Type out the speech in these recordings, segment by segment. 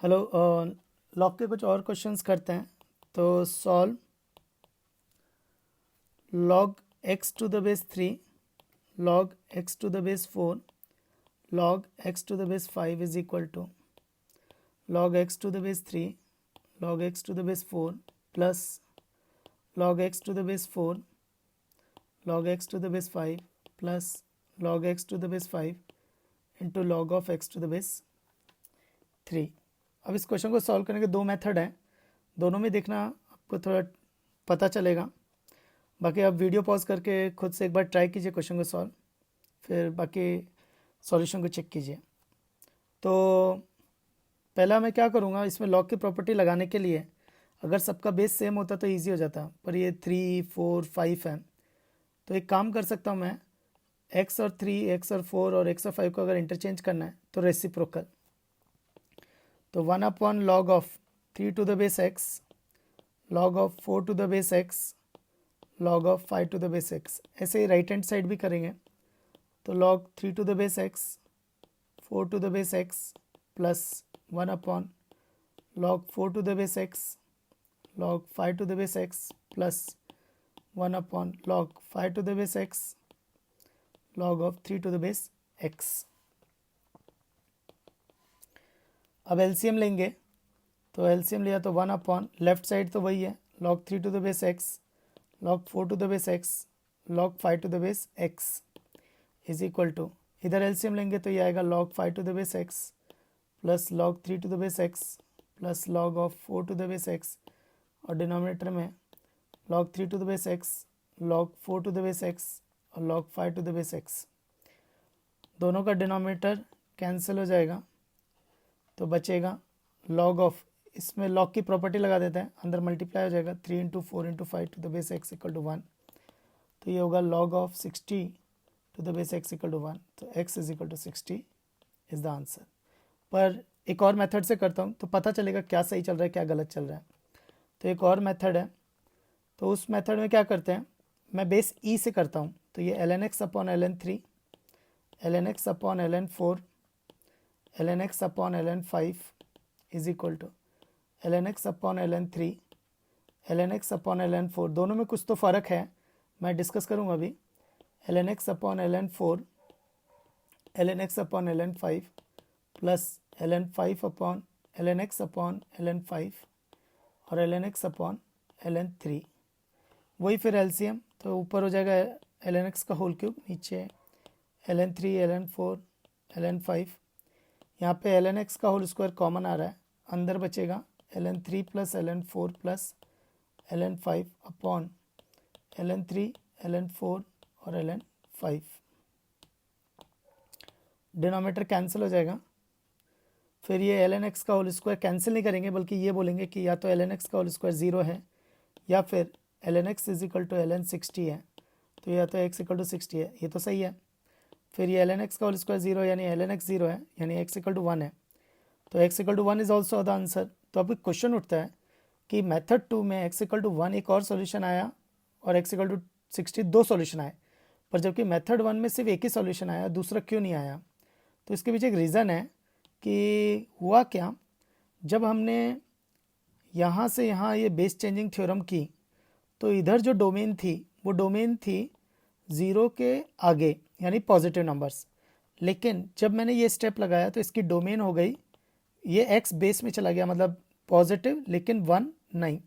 Hello. Log के कुछ और क्वेश्चंस करते हैं। तो solve log x to the base 3, log x to the base 4, log x to the base 5 is equal to log x to the base 3, log x to the base 4 plus log x to the base 4, log x to the base 5 plus log x to the base 5 into log of x to the base 3। अब इस question को solve करने के दो method हैं, दोनों में देखना आपको थोड़ा पता चलेगा। बाकी आप वीडियो पॉज करके खुद से एक बार ट्राई कीजिए क्वेश्चन को सॉल्व, फिर बाकी सॉल्यूशन को चेक कीजिए। तो पहला मैं क्या करूँगा, इसमें लॉग की प्रॉपर्टी लगाने के लिए अगर सबका बेस सेम होता तो इजी हो जाता, पर ये 3, 4, 5 है। तो एक काम कर सकता हूँ मैं, x और 3, x और 4 और x और 5 को अगर इंटरचेंज करना है तो रेसिप्रोकल। तो 1 upon log of 3 to the base x, log of 4 to the base x, log of 5 to the base x। ऐसे ही राइट हैंड साइड भी करेंगे। तो log 3 to the base x, 4 to the base x plus 1 upon log 4 to the base x, log 5 to the base x plus 1 upon log 5 to the base x, log of 3 to the base x। अब LCM लेंगे, तो LCM लिया तो 1 upon left side तो वही है, log 3 to the base x, log 4 to the base x, log 5 to the base x is equal to, इधर LCM लेंगे तो ये आएगा log 5 to the base x plus log 3 to the base x plus log of 4 to the base x, और denominator में log 3 to the base x, log 4 to the base x और log 5 to the base x। दोनों का denominator cancel हो जाएगा तो बचेगा log of, इसमें log की प्रॉपर्टी लगा देते हैं, अंदर मल्टीप्लाई हो जाएगा 3 into 4 into 5 to the base x equal to 1। तो ये होगा log of 60 to the base x equal to 1। तो x is equal to 60 is the answer. पर एक और मेथड से करता हूँ तो पता चलेगा क्या सही चल रहा है क्या गलत चल रहा है। तो एक और मेथड है, तो उस मेथड में क्या करते हैं, मैं बेस ई से करता हूँ। तो ये ln x upon ln 3, ln x upon ln 4, ln x upon ln 5 is equal to ln x upon ln 3, ln x upon ln 4। दोनों में कुछ तो फ़र्क है, मैं डिस्कस करूँगा अभी। ln x upon ln 4, ln x upon ln 5 plus ln 5 upon ln x upon ln 5 और ln x अपॉन ln 3। वही फिर एलसीएम, तो ऊपर हो जाएगा ln x का होल क्यूब, नीचे ln 3, ln 4, ln 5। यहाँ पे ln x का होल स्क्वायर कॉमन आ रहा है, अंदर बचेगा ln 3 plus ln 4 plus ln 5 upon ln 3, ln 4 और ln 5। डिनोमिनेटर कैंसिल हो जाएगा। फिर ये ln x का होल स्क्वायर कैंसिल नहीं करेंगे, बल्कि ये बोलेंगे कि या तो ln x का होल स्क्वायर 0 है या फिर ln x is equal to ln 60 है। तो या तो x इक्वल टू 60 है, ये तो सही है। फिर ये ln x का होल स्क्वायर 0 यानी ln x 0 है, यानी x इक्वल टू 1 है। तो x equal to 1 is also the answer. तो अब क्वेश्चन उठता है कि मेथड 2 में x इक्वल टू 1 एक और सोल्यूशन आया और x इक्वल टू 60 दो सोल्यूशन आए, पर जबकि मेथड 1 में सिर्फ एक ही सोल्यूशन आया, दूसरा क्यों नहीं आया। तो इसके पीछे एक रीज़न है कि हुआ क्या, जब हमने यहाँ से यहाँ ये बेस चेंजिंग थ्योरम की तो इधर जो डोमेन थी वो डोमेन थी 0 के आगे यानी पॉजिटिव नंबर्स, लेकिन जब मैंने ये स्टेप लगाया तो इसकी डोमेन हो गई, ये x बेस में चला गया, मतलब पॉजिटिव लेकिन 1 नहीं।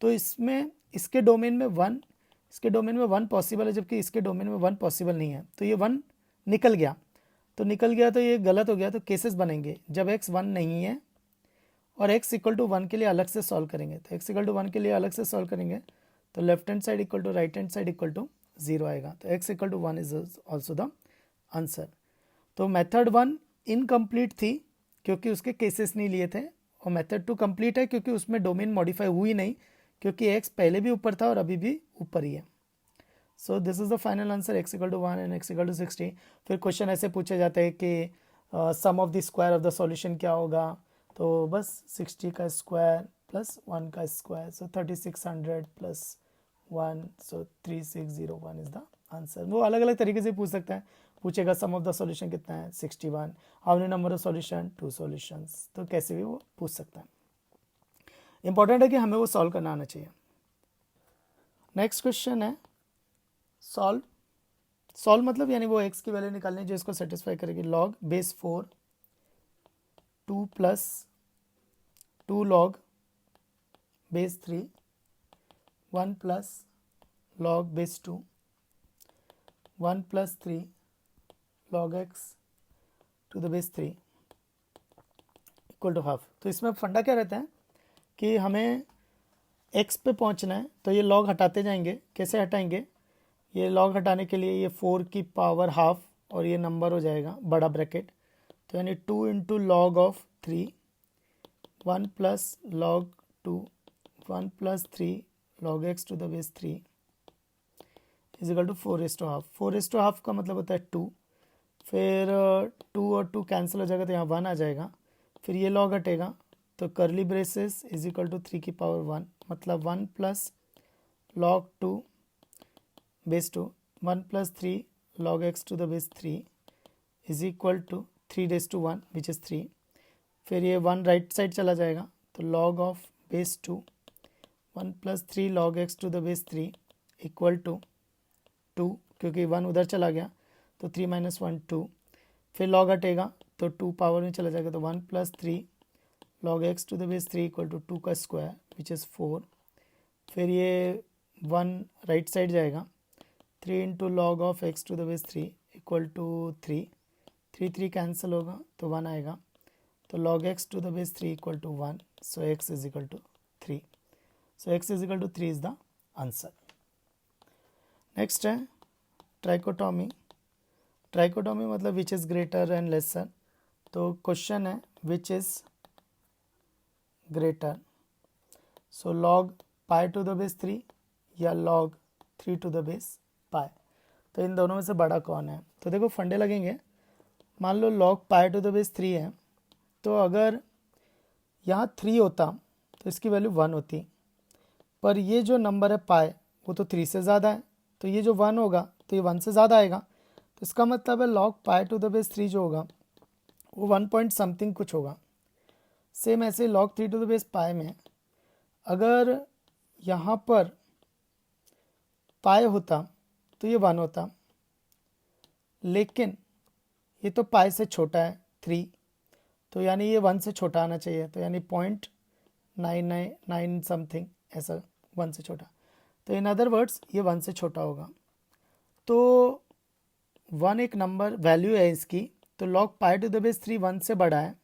तो इसमें इसके डोमेन में 1, इसके डोमेन में 1 पॉसिबल है जबकि इसके डोमेन में 1 पॉसिबल नहीं है। तो ये 1 निकल गया, तो निकल गया तो ये गलत हो गया। तो केसेस बनेंगे जब x 1 नहीं है और x इक्वल टू 1 के लिए अलग से सॉल्व करेंगे। तो x इक्वल टू 1 के लिए अलग से सॉल्व करेंगे तो left hand side equal to right hand side equal to 0 आएगा। तो x equal to 1 is also the answer. तो मेथड 1 इनकम्प्लीट थी क्योंकि उसके केसेस नहीं लिए थे, और मेथड 2 कंप्लीट है क्योंकि उसमें डोमेन मॉडिफाई हुई नहीं, क्योंकि x पहले भी ऊपर था और अभी भी ऊपर ही है। So this is the final answer, x equal to 1 and x equal to 60। फिर क्वेश्चन ऐसे पूछे जाते हैं कि sum of the square of the solution क्या होगा। तो बस 60 का स्क्वायर प्लस 1 का square, so 3600 plus 1, so 3601 is the answer. वो अलग अलग तरीके से पूछ सकता है, पूछेगा सम ऑफ द सॉल्यूशन कितना है 61, how many number of solution 2 solutions, तो कैसे भी वो पूछ सकता है। इंपॉर्टेंट है कि हमें वो सॉल्व करना आना चाहिए। नेक्स्ट क्वेश्चन है सॉल्व। सॉल्व मतलब यानी वो x की वैल्यू निकालनी जो इसको सेटिस्फाई करेगी। Log base 4 2 plus 2 log base 3 1 plus log base 2 1 plus 3 log x to the base 3 equal to half. तो इसमें फंडा क्या रहता है कि हमें x पे पहुंचना है, तो ये लॉग हटाते जाएंगे। कैसे हटाएंगे? ये लॉग हटाने के लिए ये 4 की पावर हाफ और ये नंबर हो जाएगा बड़ा ब्रैकेट, तो यानी 2 into log of 3 1 plus log 2 1 plus 3 log x to the base 3 is equal to 4 raise to half. 4 raise to half का मतलब होता है 2, फिर 2 और 2 कैंसिल हो जाएगा तो यहाँ 1 आ जाएगा, फिर ये लॉग हटेगा तो करली ब्रेसेस इज इक्वल टू 3 की पावर 1, मतलब 1 plus log 2 base 2 1 plus 3 log x to the base 3 is equal to 3 raise to 1 which is 3, फिर ये 1 राइट साइड चला जाएगा तो log of base 2 1 plus 3 log x to the base 3 equal to 2, क्योंकि 1 उधर चला गया तो 3 माइनस 1 2, फिर log हटेगा तो 2 पावर में चला जाएगा तो 1 plus 3 log x to the base 3 equal to 2 का स्क्वायर विच इज़ 4, फिर ये 1 राइट साइड जाएगा 3 into log of x to the base 3 equal to 3 3 3 cancel होगा तो 1 आएगा, तो log x to the base 3 equal to 1, so x is equal to 3, so x is equal to 3 is the answer. Next है trichotomy. Trichotomy मतलब which is greater and lesser. तो question है which is greater, so log pi to the base 3 या log 3 to the base pi, तो इन दोनों में से बड़ा कौन है? तो देखो फंडे लगेंगे। मान लो log pi to the base 3 है, तो अगर यहाँ 3 होता तो इसकी वैल्यू 1 होती, पर ये जो नंबर है पाई वो तो 3 से ज़्यादा है, तो ये जो 1 होगा तो ये 1 से ज़्यादा आएगा, तो इसका मतलब है log pi to the base 3 जो होगा वो 1 पॉइंट समथिंग कुछ होगा। सेम ऐसे log 3 to the base pi में अगर यहाँ पर पाई होता तो ये 1 होता, लेकिन ये तो पाई से छोटा है 3, तो यानी ये 1 से छोटा आना चाहिए, तो यानी 0.999 समथिंग ऐसा 1 से छोटा, तो इन अदर वर्ड्स ये 1 से छोटा होगा। तो 1 एक नंबर वैल्यू है इसकी, तो log pi to the base 3 1 से बड़ा है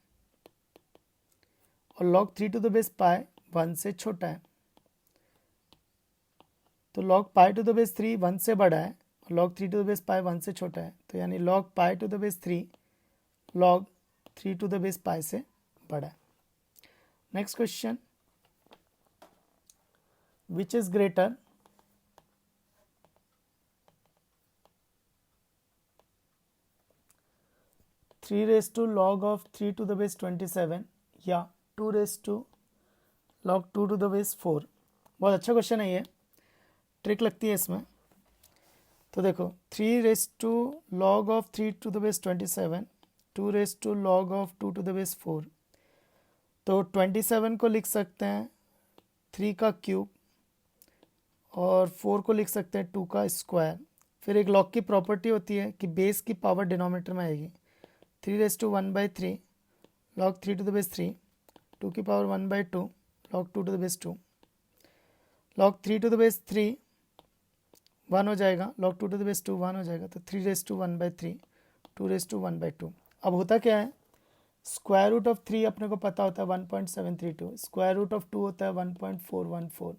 और log 3 टू द बेस पाई 1 से छोटा है, तो log pi to the base 3 1 से बड़ा है और log 3 टू द बेस पाई 1 से छोटा है, तो यानी log pi to the base 3 log 3 to the base पाई से बड़ा है। Next question, which is greater 3 raise to log of 3 to the base 27 या 2 raise to log 2 to the base 4। बहुत अच्छा क्वेश्चन है, ये ट्रिक लगती है इसमें। तो देखो 3 raise to log of 3 to the base 27 2 raise to log of 2 to the base 4, तो 27 को लिख सकते हैं 3 का क्यूब और 4 को लिख सकते हैं 2 का स्क्वायर। फिर एक log की प्रॉपर्टी होती है कि बेस की पावर डिनोमिनेटर में आएगी, 3 raise to 1/3 log 3 to the base 3, 2 की power 1/2 log 2 to the base 2, log 3 to the base 3 1 हो जाएगा, log 2 टू द बेस 2 1 हो जाएगा, तो 3 रेस टू 1/3 2 रेस टू 1/2। अब होता क्या है, स्क्वायर रूट ऑफ 3 अपने को पता होता है 1.732, स्क्वायर रूट ऑफ 2 होता है 1.414,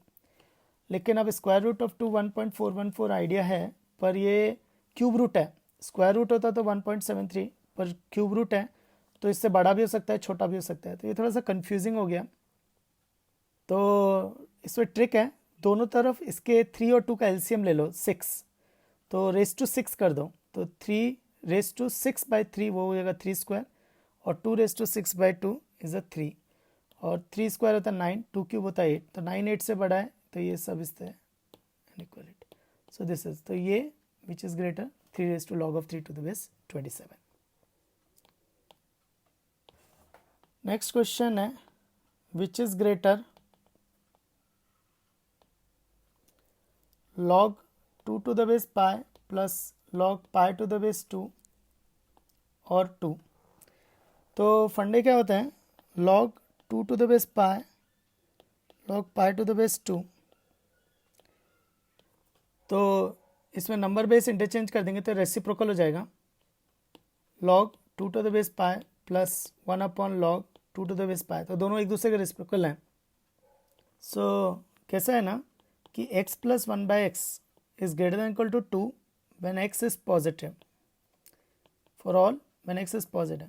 लेकिन अब स्क्वायर रूट ऑफ 2 1.414 आइडिया है, पर ये क्यूब रूट है। स्क्वायर रूट होता तो 1.73, पर क्यूब रूट है तो इससे बड़ा भी हो सकता है छोटा भी हो सकता है, तो ये थोड़ा सा कंफ्यूजिंग हो गया। तो इसमें ट्रिक है, दोनों तरफ इसके 3 और 2 का एलसीएम ले लो 6, तो रेस टू 6 कर दो, तो 3 रेस टू 6/3 वो हो जाएगा 3 स्क्वायर, और 2 रेस टू 6/2 इज अ 3, और 3 स्क्वायर होता है 9, 2 क्यूब होता है 8, तो 9 8 से बड़ा है, तो ये सब इससे इनइक्वालिटी, सो दिस इज, तो ये विच is greater 3 raised to log of 3 to the base 27. Next question है which is greater log 2 to the base pi plus log pi to the base 2 और 2. तो फंडे क्या होते हैं log 2 to the base pi log pi to the base 2. तो इसमें number base interchange कर देंगे तो रेसिप्रोकल हो जाएगा log 2 to the base pi plus 1 upon log 2 to the base pi. तो दोनों एक दूसरे के रेसिप्रोकल हैं. सो कैसा है ना कि x plus 1 by x is greater than equal to 2 when x is positive for all when x is positive,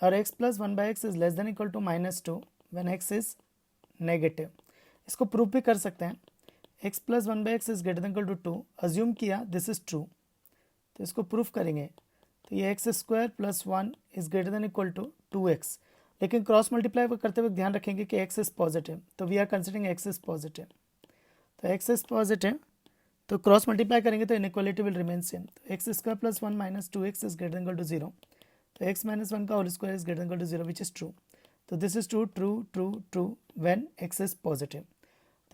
और x plus 1 by x is less than equal to -2 when x is negative. इसको prove भी कर सकते हैं. x plus 1 by x is greater than equal to 2, assume किया this is true, तो इसको proof करेंगे. तो ये x square plus 1 is greater than equal to 2x, लेकिन क्रॉस मल्टीप्लाई करते हुए ध्यान रखेंगे कि x इज पॉजिटिव, तो we are considering x is positive. तो x इज पॉजिटिव तो क्रॉस मल्टीप्लाई करेंगे तो इनइक्वालिटी विल रिमेन सेम. तो x square plus 1 minus 2x is greater than equal to 0. तो x माइनस 1 का whole square is greater than equal to 0 which is true. तो this is true true true true when x is positive.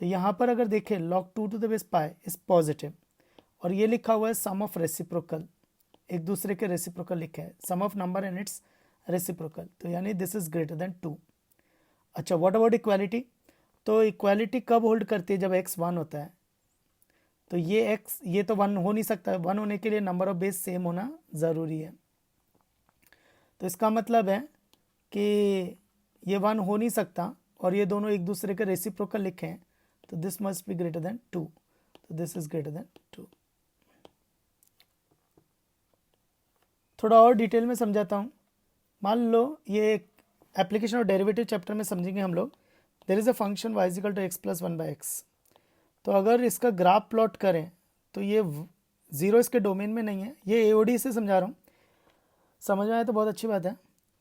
तो यहाँ पर अगर देखें log 2 to the base pi is positive और ये लिखा हुआ है सम ऑफ रेसिप्रोकल, एक दूसरे के रेसिप्रोकल लिखा है, sum of number and its reciprocal, तो यानी दिस इज ग्रेटर देन 2. अच्छा, व्हाट अबाउट इक्वालिटी? तो इक्वालिटी कब होल्ड करती है? जब x 1 होता है. तो ये तो 1 हो नहीं सकता है. 1 होने के लिए नंबर ऑफ बेस सेम होना ज़रूरी है. तो इसका मतलब है कि ये 1 हो नहीं सकता और ये दोनों एक दूसरे के रेसिप्रोकल लिखे हैं, तो this must be greater than 2. तो दिस इज ग्रेटर देन 2. थोड़ा और डिटेल में समझाता हूँ. मान लो ये एप्लीकेशन और डेरिवेटिव चैप्टर में समझेंगे हम लोग. There is a function y equal to x plus 1 by x. तो अगर इसका ग्राफ प्लॉट करें तो ये 0 इसके डोमेन में नहीं है. ये AOD से समझा रहा हूँ, समझ में आया तो बहुत अच्छी बात है.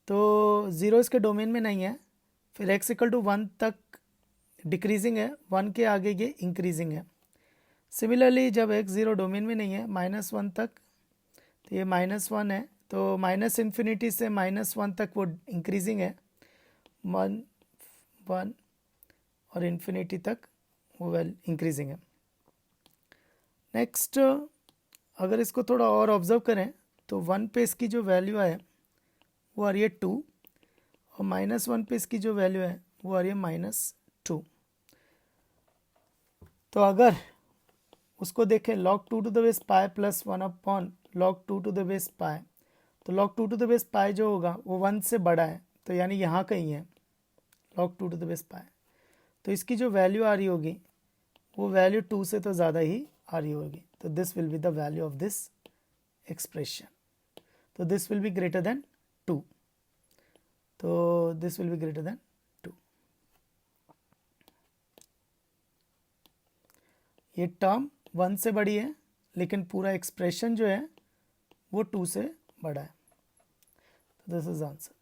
तो 0 इसके डोमेन में नहीं है, फिर x इक्वल टू 1 तक डिक्रीजिंग है, 1 के आगे ये इंक्रीजिंग है. सिमिलरली जब x 0 डोमेन में नहीं है -1 तक, तो ये -1 है, तो माइनस इन्फिनिटी से -1 तक वो इंक्रीजिंग है, 1 1 और इन्फिनिटी तक वो वेल इंक्रीजिंग है. नेक्स्ट अगर इसको थोड़ा और ऑब्जर्व करें तो 1 पे इसकी जो वैल्यू है वो आ रही है 2 और -1 पे इसकी जो वैल्यू है वो आ रही है -2. तो अगर उसको देखें log 2 to the base pi plus 1 upon log 2 to the base pi, तो log 2 to the base pi जो होगा वो 1 से बड़ा है, तो यानी यहाँ कहीं है log 2 to the base pi. तो इसकी जो वैल्यू आ रही होगी वो वैल्यू 2 से तो ज़्यादा ही आ रही होगी. तो this will be the value of this expression. तो this will be greater than 2. तो this will be greater than 2. ये टर्म 1 से बड़ी है लेकिन पूरा एक्सप्रेशन जो है वो 2 से बड़ा है. तो दिस इज आंसर.